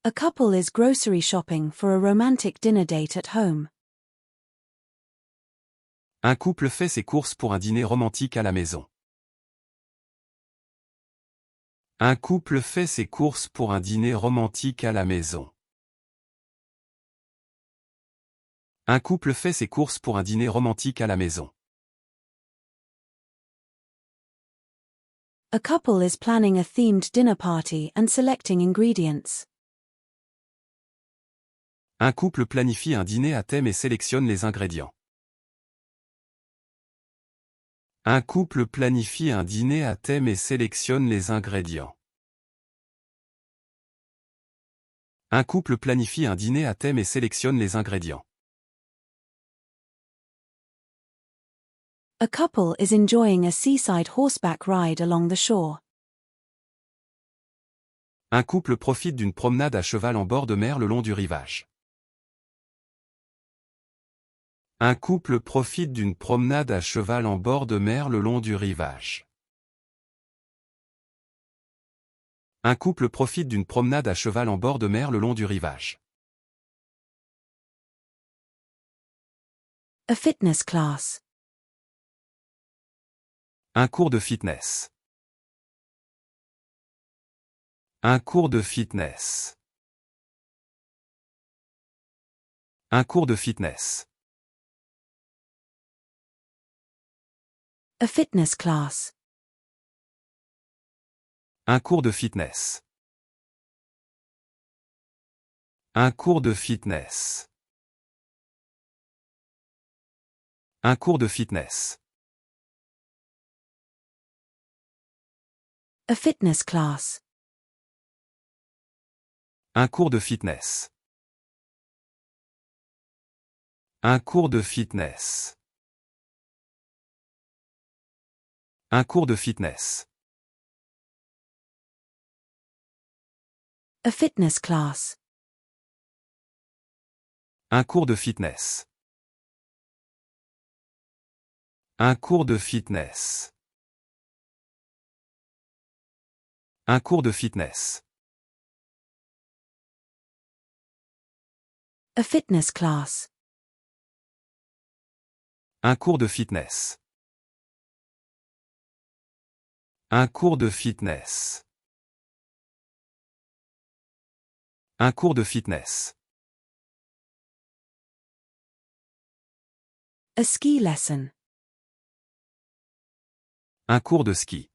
A couple is grocery shopping for a romantic dinner date at home. Un couple fait ses courses pour un dîner romantique à la maison. Un couple fait ses courses pour un dîner romantique à la maison. Un couple fait ses courses pour un dîner romantique à la maison. A couple is planning a themed dinner party and selecting ingredients. Un couple planifie un dîner à thème et sélectionne les ingrédients. Un couple planifie un dîner à thème et sélectionne les ingrédients. Un couple planifie un dîner à thème et sélectionne les ingrédients. A couple is enjoying a seaside horseback ride along the shore. Un couple profite d'une promenade à cheval en bord de mer le long du rivage. Un couple profite d'une promenade à cheval en bord de mer le long du rivage. Un couple profite d'une promenade à cheval en bord de mer le long du rivage. A fitness class. Un cours de fitness. Un cours de fitness. Un cours de fitness. A fitness class. Un cours de fitness. Un cours de fitness. Un cours de fitness. A fitness class. Un cours de fitness. Un cours de fitness. Un cours de fitness. A fitness class. Un cours de fitness. Un cours de fitness. Un cours de fitness. A fitness class. Un cours de fitness. Un cours de fitness. Un cours de fitness. A ski lesson. Un cours de ski.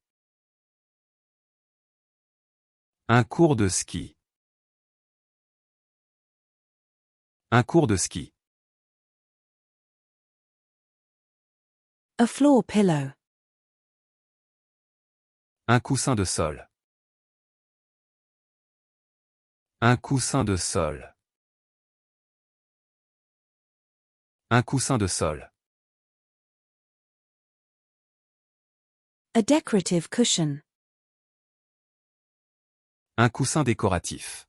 Un cours de ski. Un cours de ski. A floor pillow. Un coussin de sol. Un coussin de sol. Un coussin de sol. A decorative cushion. Un coussin décoratif.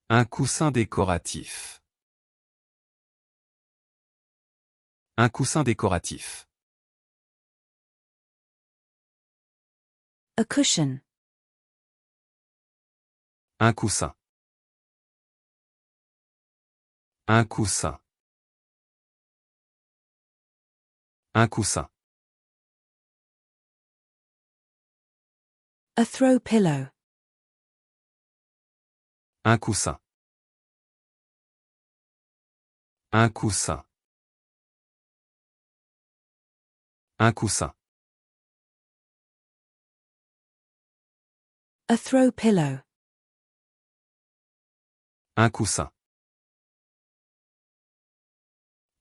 Un coussin décoratif. Un coussin décoratif. A cushion. Un coussin. Un coussin. Un coussin. A throw pillow. Un coussin. Un coussin. Un coussin. A throw pillow. Un coussin.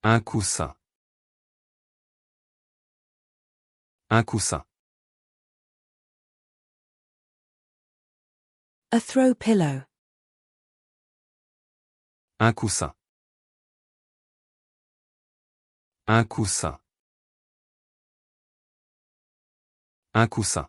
Un coussin. Un coussin. A throw pillow. Un coussin. Un coussin. Un coussin.